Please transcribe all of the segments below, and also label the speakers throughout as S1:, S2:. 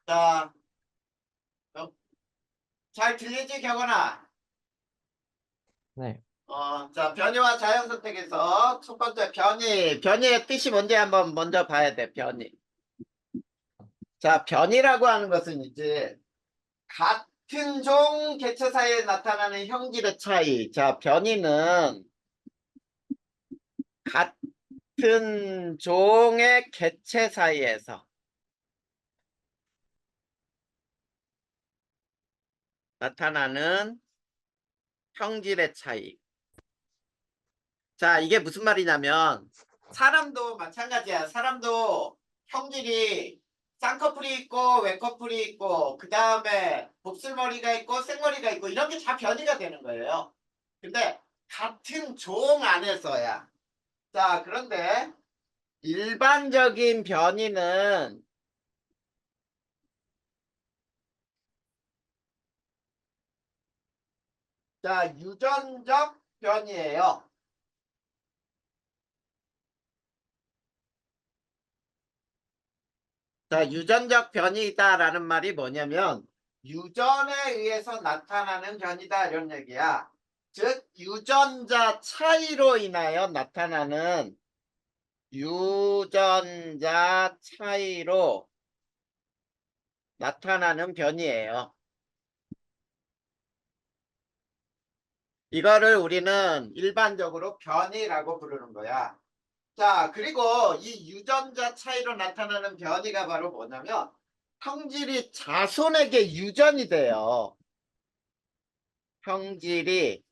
S1: 자, 어, 잘 들리지, 경원아?
S2: 네.
S1: 자, 변이와 자연 선택에서 첫 번째 변이. 변이의 뜻이 뭔지 한번 먼저 봐야 돼, 변이. 자, 변이라고 하는 것은 이제 같은 종 개체 사이에 나타나는 형질의 차이. 자, 변이는 같은 종의 개체 사이에서 나타나는 형질의 차이. 자, 이게 무슨 말이냐면 사람도 마찬가지야. 사람도 형질이 쌍꺼풀이 있고 외꺼풀이 있고 그 다음에 곱슬머리가 있고 생머리가 있고 이런 게 다 변이가 되는 거예요. 근데 같은 종 안에서야. 자, 그런데 일반적인 변이는 자, 유전적 변이에요. 자, 유전적 변이다라는 말이 뭐냐면 유전에 의해서 나타나는 변이다 이런 얘기야. 즉 유전자 차이로 인하여 나타나는 유전자 차이로 나타나는 변이에요. 이거를 우리는 일반적으로 변이라고 부르는 거야. 자, 그리고 이 유전자 차이로 나타나는 변이가 바로 뭐냐면 형질이 자손에게 유전이 돼요. 형질이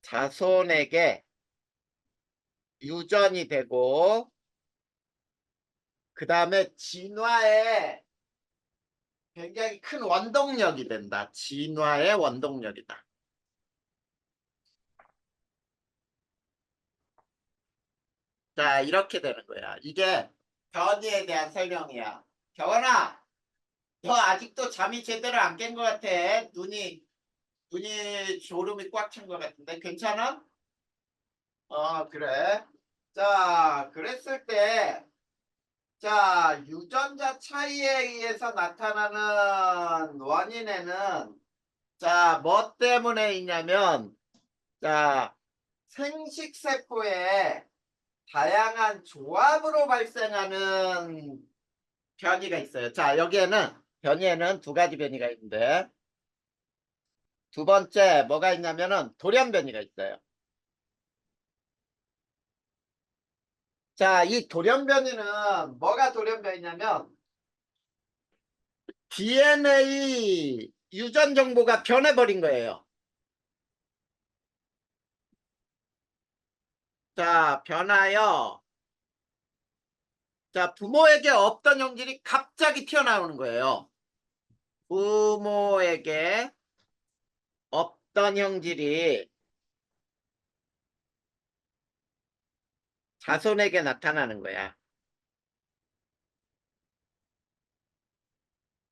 S1: 자손에게 유전이 되고 그 다음에 진화에 굉장히 큰 원동력이 된다. 진화의 원동력이다. 자, 이렇게 되는 거야. 이게 변이에 대한 설명이야. 경원아, 너 아직도 잠이 제대로 안 깬 것 같아. 눈이 졸음이 꽉 찬 것 같은데 괜찮아? 그래. 자, 그랬을 때 자, 유전자 차이에 의해서 나타나는 원인에는 자, 뭐 때문에 있냐면 자, 생식세포의 다양한 조합으로 발생하는 변이가 있어요. 자, 여기에는 변이에는 두 가지 변이가 있는데 두 번째 뭐가 있냐면은 돌연 변이가 있어요. 자, 이 돌연 변이는 뭐가 돌연 변이냐면 DNA 유전 정보가 변해버린 거예요. 자, 변하여 자, 부모에게 없던 형질이 갑자기 튀어나오는 거예요. 부모에게 없던 형질이 자손에게 나타나는 거야.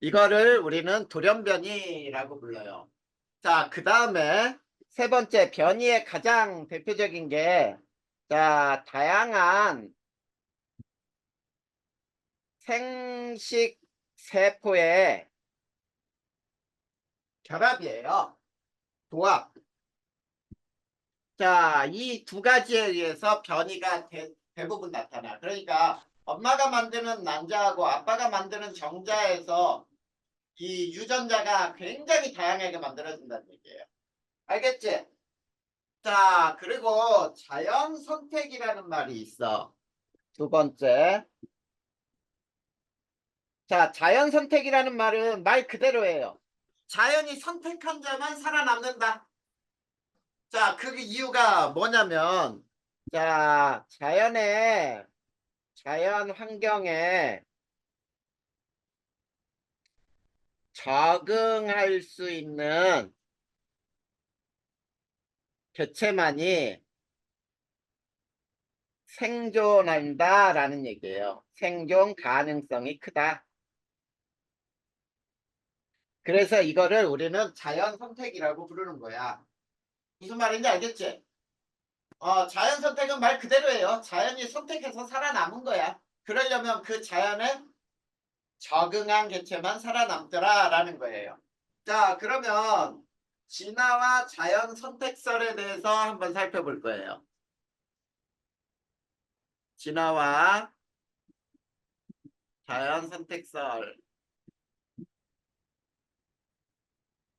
S1: 이거를 우리는 돌연변이라고 불러요. 자, 그 다음에 세 번째 변이의 가장 대표적인 게 자, 다양한 생식 세포의 결합이에요. 조합. 자, 이 두 가지에 의해서 변이가 대부분 나타나. 그러니까 엄마가 만드는 난자하고 아빠가 만드는 정자에서 이 유전자가 굉장히 다양하게 만들어진다는 얘기예요. 알겠지? 자, 그리고 자연 선택이라는 말이 있어. 두 번째. 자, 자연 선택이라는 말은 말 그대로예요. 자연이 선택한 자만 살아남는다. 자, 그 이유가 뭐냐면, 자, 자연 환경에 적응할 수 있는 개체만이 생존한다라는 얘기예요. 생존 가능성이 크다. 그래서 이거를 우리는 자연 선택이라고 부르는 거야. 무슨 말인지 알겠지? 자연 선택은 말 그대로예요. 자연이 선택해서 살아남은 거야. 그러려면 그 자연에 적응한 개체만 살아남더라라는 거예요. 자, 그러면 진화와 자연 선택설에 대해서 한번 살펴볼 거예요. 진화와 자연 선택설.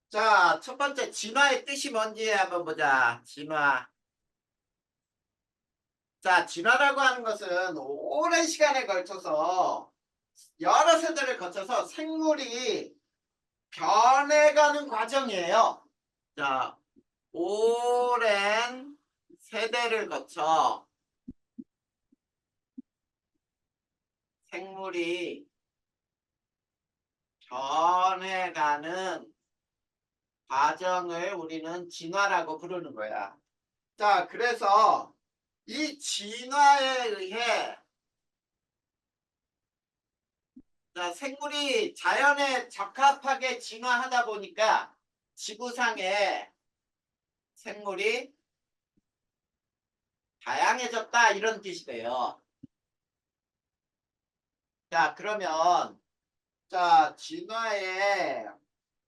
S1: 자, 첫 번째 진화의 뜻이 뭔지 한번 보자. 진화. 자, 진화라고 하는 것은 오랜 시간에 걸쳐서 여러 세대를 거쳐서 생물이 변해가는 과정이에요. 자, 오랜 세대를 거쳐 생물이 변해가는 과정을 우리는 진화라고 부르는 거야. 자, 그래서 이 진화에 의해 자, 생물이 자연에 적합하게 진화하다 보니까 지구상에 생물이 다양해졌다 이런 뜻이 돼요. 자, 그러면 자, 진화의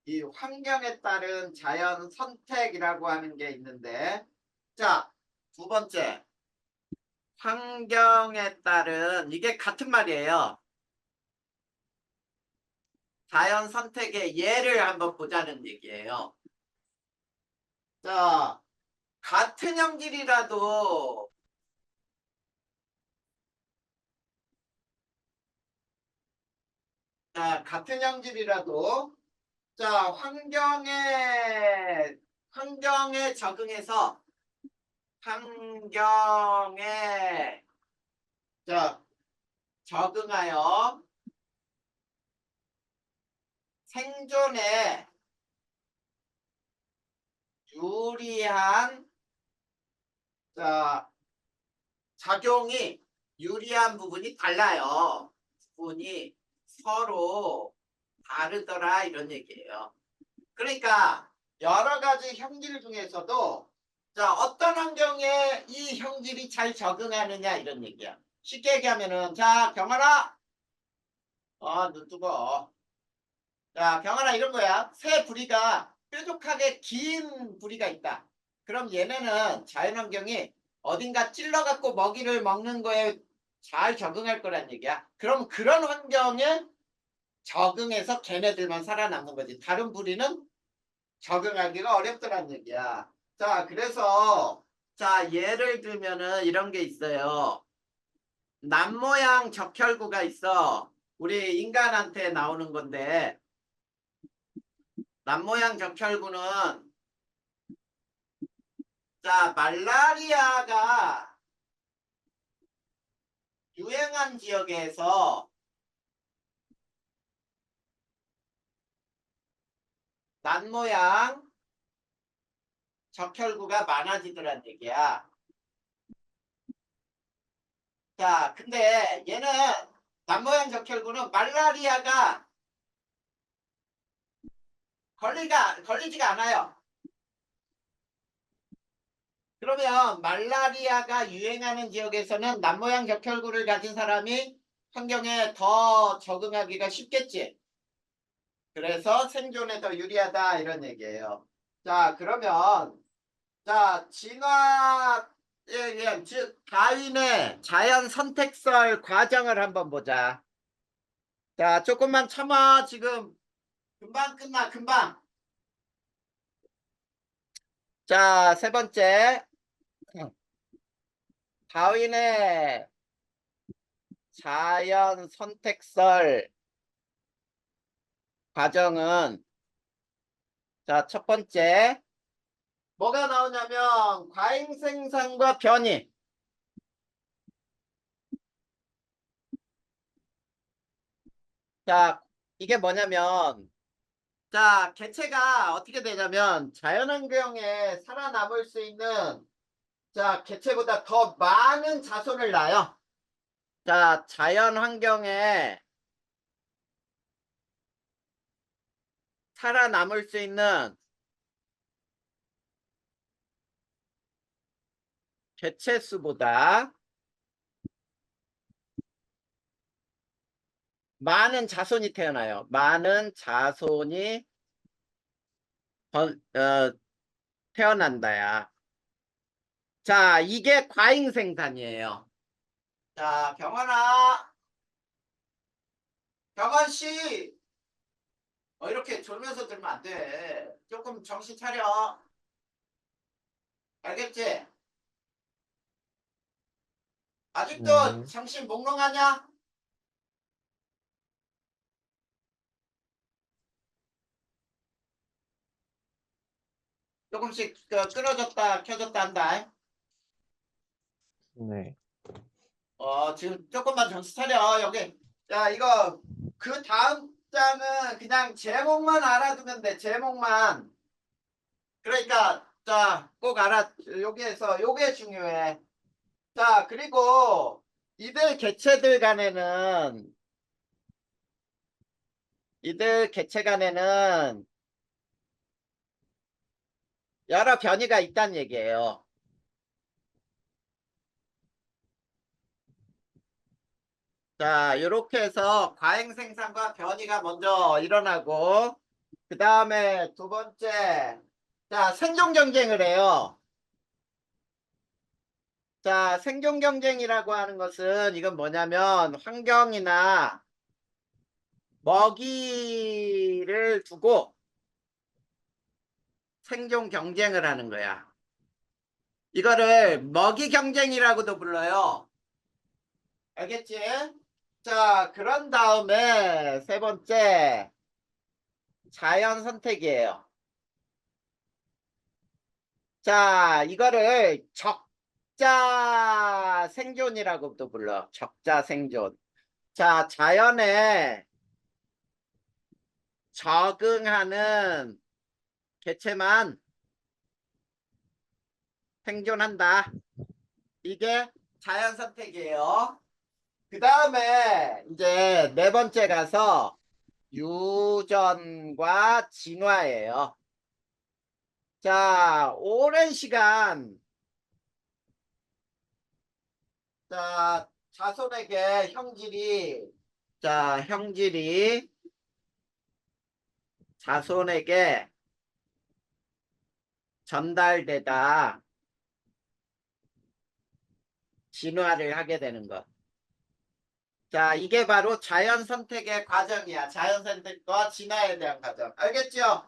S1: 이 환경에 따른 자연 선택이라고 하는 게 있는데 자, 두 번째 환경에 따른 이게 같은 말이에요. 자연 선택의 예를 한번 보자는 얘기예요. 자, 같은 형질이라도 자, 같은 형질이라도 자, 환경에 적응해서 환경에 자, 적응하여 생존에 유리한 자, 작용이 유리한 부분이 달라요. 부분이 서로 다르더라 이런 얘기예요. 그러니까 여러 가지 형질 중에서도 자, 어떤 환경에 이 형질이 잘 적응하느냐 이런 얘기야. 쉽게 얘기하면은 자, 경아라. 눈 뜨거. 자, 경아라 이런 거야. 새 부리가 뾰족하게 긴 부리가 있다. 그럼 얘네는 자연환경이 어딘가 찔러갖고 먹이를 먹는 거에 잘 적응할 거란 얘기야. 그럼 그런 환경에 적응해서 걔네들만 살아남는 거지. 다른 부리는 적응하기가 어렵더란 얘기야. 자, 그래서 자, 예를 들면은 이런 게 있어요. 남모양 적혈구가 있어. 우리 인간한테 나오는 건데 남모양 적혈구는 자, 말라리아가 유행한 지역에서 남모양 적혈구가 많아지더란 얘기야. 자, 근데 얘는 남모양 적혈구는 말라리아가 걸리지가 않아요. 그러면 말라리아가 유행하는 지역에서는 남모양 적혈구를 가진 사람이 환경에 더 적응하기가 쉽겠지. 그래서 생존에 더 유리하다 이런 얘기예요. 자, 그러면 자, 진화에 의한 즉 다윈의 자연 선택설 과정을 한번 보자. 자, 조금만 참아. 지금 금방 끝나, 금방. 자, 세 번째. 다윈의 자연 선택설 과정은 자, 첫 번째. 뭐가 나오냐면 과잉 생산과 변이. 자, 이게 뭐냐면 자, 개체가 어떻게 되냐면 자연환경에 살아남을 수 있는 자, 개체보다 더 많은 자손을 낳아요. 자, 자연환경에 살아남을 수 있는 개체수보다 많은 자손이 태어나요. 많은 자손이 태어난다야. 자, 이게 과잉 생산이에요. 자, 경원아, 경원 씨, 이렇게 졸면서 들으면 안 돼. 조금 정신 차려. 알겠지? 아직도
S2: 네.
S1: 정신 몽롱하냐? 조금씩 끊어졌다 켜졌다 한다.
S2: 네.
S1: 지금 조금만 정신 차려. 여기. 자, 이거 그 다음 장은 그냥 제목만 알아두면 돼. 제목만. 그러니까 자, 꼭 알아. 여기에서 요게 중요해. 자, 그리고 이들 개체 간에는 여러 변이가 있다는 얘기예요. 자, 이렇게 해서 과잉 생산과 변이가 먼저 일어나고, 그 다음에 두 번째, 자, 생존 경쟁을 해요. 자, 생존 경쟁이라고 하는 것은 이건 뭐냐면 환경이나 먹이를 두고 생존 경쟁을 하는 거야. 이거를 먹이 경쟁이라고도 불러요. 알겠지? 자, 그런 다음에 세 번째, 자연 선택이에요. 자, 이거를 적자 생존이라고도 불러. 적자 생존. 자, 자연에 적응하는 개체만 생존한다. 이게 자연 선택이에요. 그 다음에 이제 네 번째 가서 유전과 진화예요. 자, 오랜 시간 자손에게 형질이 자손에게 전달되다 진화를 하게 되는 것. 자, 이게 바로 자연 선택의 과정이야. 자연 선택과 진화에 대한 과정. 알겠죠?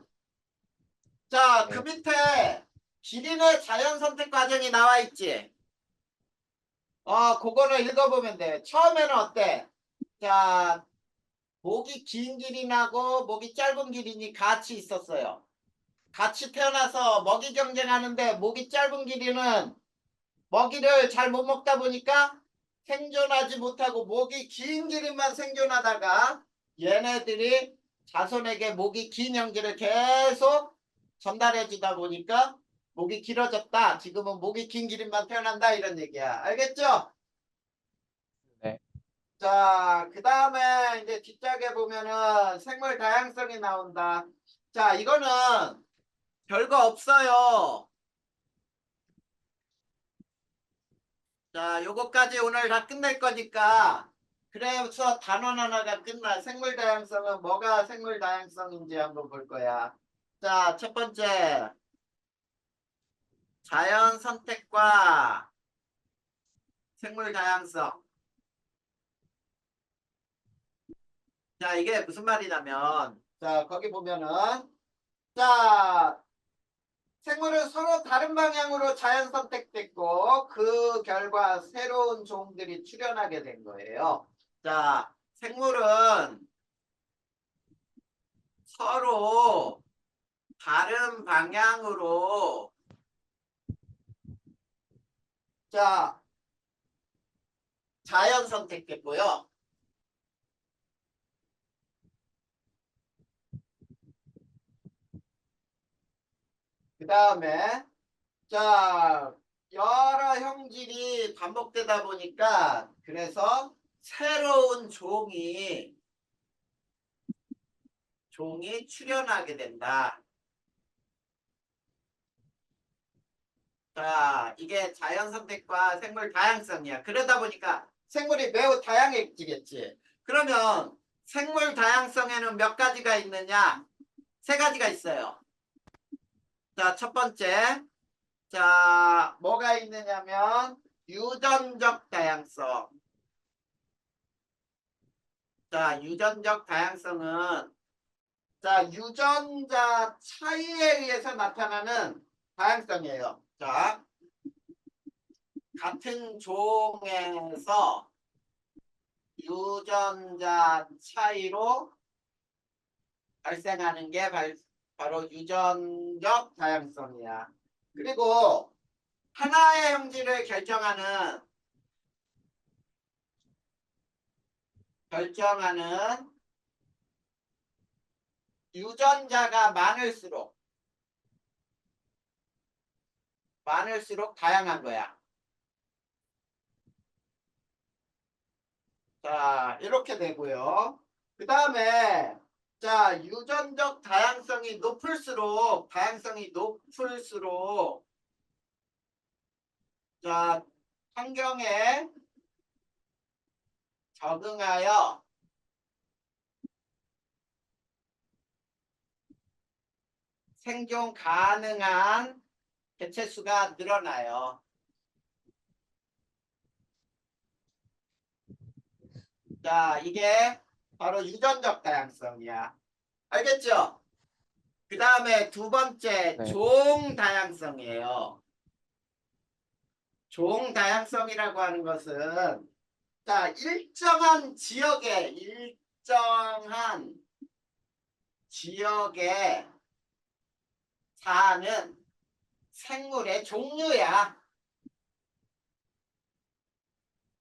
S1: 자, 그
S2: 네.
S1: 밑에 기린의 자연 선택 과정이 나와 있지. 그거를 읽어보면 돼. 처음에는 어때? 자, 목이 긴 기린하고 목이 짧은 기린이 같이 있었어요. 같이 태어나서 먹이 경쟁하는데 목이 짧은 기린은 먹이를 잘 못 먹다 보니까 생존하지 못하고 목이 긴 기린만 생존하다가 얘네들이 자손에게 목이 긴 형질을 계속 전달해 주다 보니까 목이 길어졌다. 지금은 목이 긴 기린만 태어난다 이런 얘기야. 알겠죠?
S2: 네.
S1: 자, 그 다음에 이제 뒷짝에 보면은 생물 다양성이 나온다. 자, 이거는 별거 없어요. 자, 요거까지 오늘 다 끝낼 거니까 그래서 단원 하나가 끝나. 생물 다양성은 뭐가 생물 다양성인지 한번 볼 거야. 자, 첫 번째 자연 선택과 생물 다양성. 자, 이게 무슨 말이냐면 자, 거기 보면은 자, 생물은 서로 다른 방향으로 자연 선택됐고 그 결과 새로운 종들이 출현하게 된 거예요. 자, 생물은 서로 다른 방향으로 자, 자연 선택됐고요. 그 다음에 자, 여러 형질이 반복되다 보니까 그래서 새로운 종이 출현하게 된다. 자, 이게 자연 선택과 생물 다양성이야. 그러다 보니까 생물이 매우 다양해지겠지. 그러면 생물 다양성에는 몇 가지가 있느냐? 세 가지가 있어요. 자, 첫 번째. 자, 뭐가 있느냐면 유전적 다양성. 자, 유전적 다양성은 자, 유전자 차이에 의해서 나타나는 다양성이에요. 자, 같은 종에서 유전자 차이로 발생하는 게 바로 유전적 다양성이야. 그리고 하나의 형질을 결정하는 유전자가 많을수록 다양한 거야. 자, 이렇게 되고요. 그 다음에 자, 유전적 다양성이 높을수록 자, 환경에 적응하여 생존 가능한 개체수가 늘어나요. 자, 이게 바로 유전적 다양성이야. 알겠죠? 그 다음에 두 번째,
S2: 네.
S1: 종 다양성이에요. 종 다양성이라고 하는 것은 자, 일정한 지역에 사는 생물의 종류야.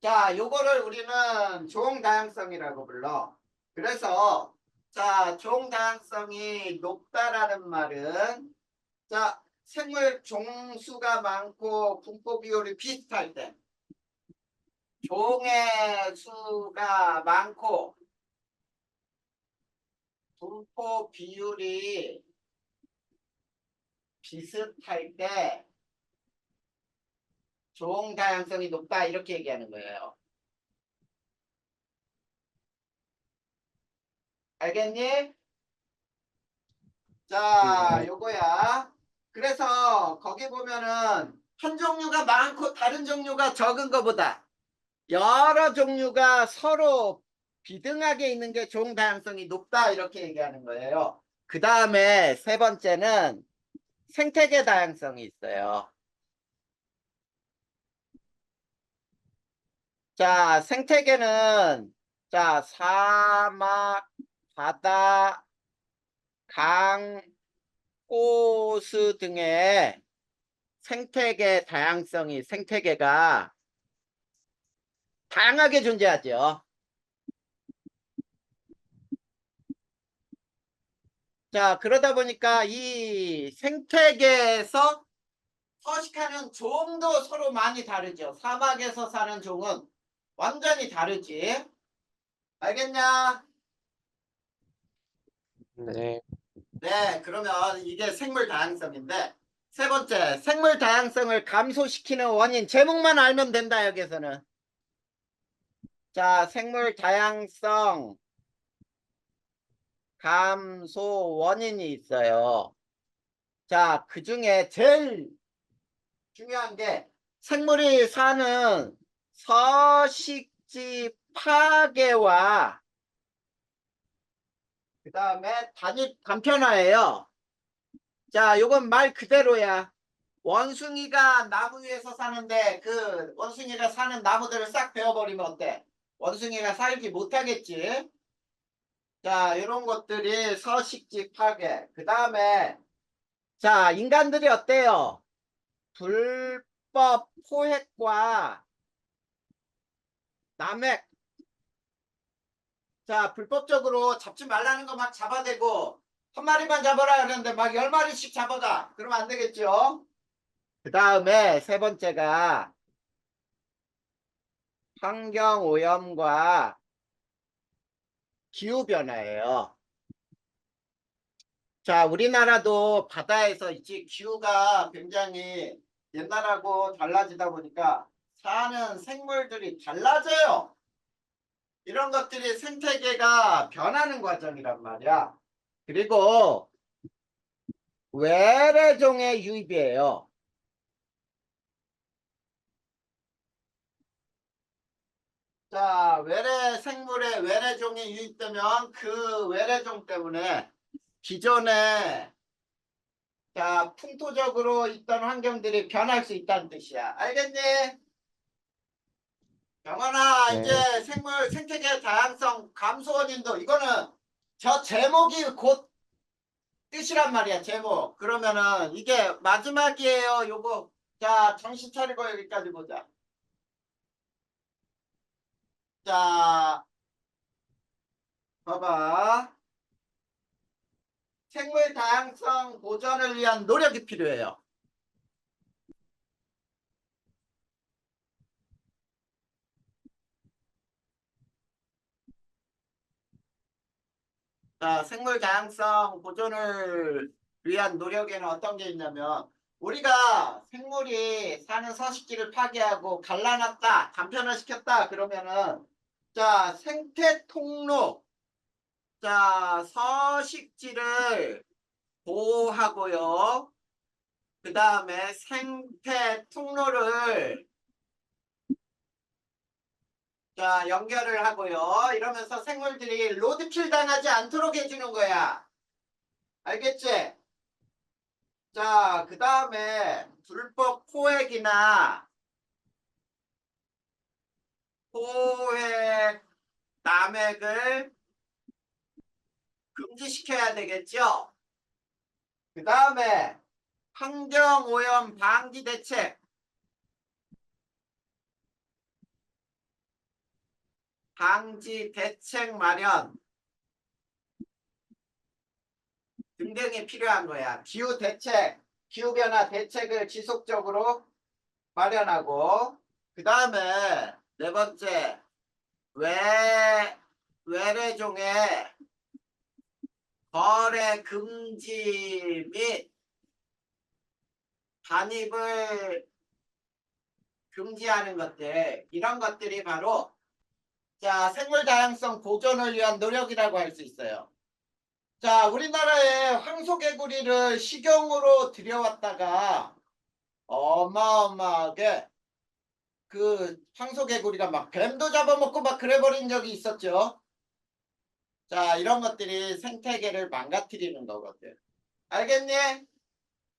S1: 자, 요거를 우리는 종 다양성이라고 불러. 그래서 자, 종 다양성이 높다라는 말은 자, 생물 종수가 많고 분포 비율이 비슷할 때, 종의 수가 많고 분포 비율이 비슷할 때 종 다양성이 높다 이렇게 얘기하는 거예요. 알겠니? 자,
S2: 네.
S1: 요거야. 그래서 거기 보면은 한 종류가 많고 다른 종류가 적은 것보다 여러 종류가 서로 비등하게 있는 게 종 다양성이 높다 이렇게 얘기하는 거예요. 그 다음에 세 번째는 생태계 다양성이 있어요. 자, 생태계는 자, 사막, 바다, 강, 호수 등의 생태계가 다양하게 존재하죠. 자, 그러다 보니까 이 생태계에서 서식하는 종도 서로 많이 다르죠. 사막에서 사는 종은 완전히 다르지. 알겠냐?
S2: 네.
S1: 네, 그러면 이게 생물 다양성인데 세 번째, 생물 다양성을 감소시키는 원인, 제목만 알면 된다, 여기서는. 자, 생물 다양성 감소 원인이 있어요. 자, 그 중에 제일 중요한 게 생물이 사는 서식지 파괴와 그 다음에 단편화예요. 자, 요건 말 그대로야. 원숭이가 나무 위에서 사는데 그 원숭이가 사는 나무들을 싹 베어버리면 어때? 원숭이가 살지 못하겠지. 자, 이런 것들이 서식지 파괴. 그 다음에 자, 인간들이 어때요? 불법 포획과 남획. 자, 불법적으로 잡지 말라는 거 막 잡아대고 한 마리만 잡아라 그러는데 막 10마리씩 잡아가. 그러면 안 되겠죠? 그 다음에 세 번째가 환경오염과 기후변화예요. 자, 우리나라도 바다에서 있지 기후가 굉장히 옛날하고 달라지다 보니까 사는 생물들이 달라져요. 이런 것들이 생태계가 변하는 과정이란 말이야. 그리고 외래종의 유입이에요. 자, 외래 생물의 외래종이 유입되면 그 외래종 때문에 기존에 풍토적으로 있던 환경들이 변할 수 있다는 뜻이야. 알겠니? 영원아,
S2: 네.
S1: 이제 생태계 다양성 감소 원인도 이거는 저 제목이 곧 뜻이란 말이야, 제목. 그러면은 이게 마지막이에요, 요거. 자, 정신 차리고 여기까지 보자. 자, 봐봐. 생물 다양성 보존을 위한 노력이 필요해요. 자, 생물 다양성 보존을 위한 노력에는 어떤 게 있냐면 우리가 생물이 사는 서식지를 파괴하고 갈라놨다, 단편화시켰다 그러면은 자, 생태 통로, 자, 서식지를 보호하고요. 그 다음에 생태 통로를 자, 연결을 하고요. 이러면서 생물들이 로드킬 당하지 않도록 해주는 거야. 알겠지? 자, 그 다음에 불법 포획이나 포획 남획을 금지시켜야 되겠죠? 그 다음에 환경오염 방지 대책, 마련 등등이 필요한 거야. 기후변화 대책을 지속적으로 마련하고, 그 다음에 네 번째, 외래종의 거래 금지 및 반입을 금지하는 것들, 이런 것들이 바로 자, 생물 다양성 보존을 위한 노력이라고 할 수 있어요. 자, 우리나라에 황소개구리를 식용으로 들여왔다가 어마어마하게 그 황소개구리가 막 뱀도 잡아먹고 막 그래버린 적이 있었죠. 자, 이런 것들이 생태계를 망가뜨리는 거거든. 알겠니?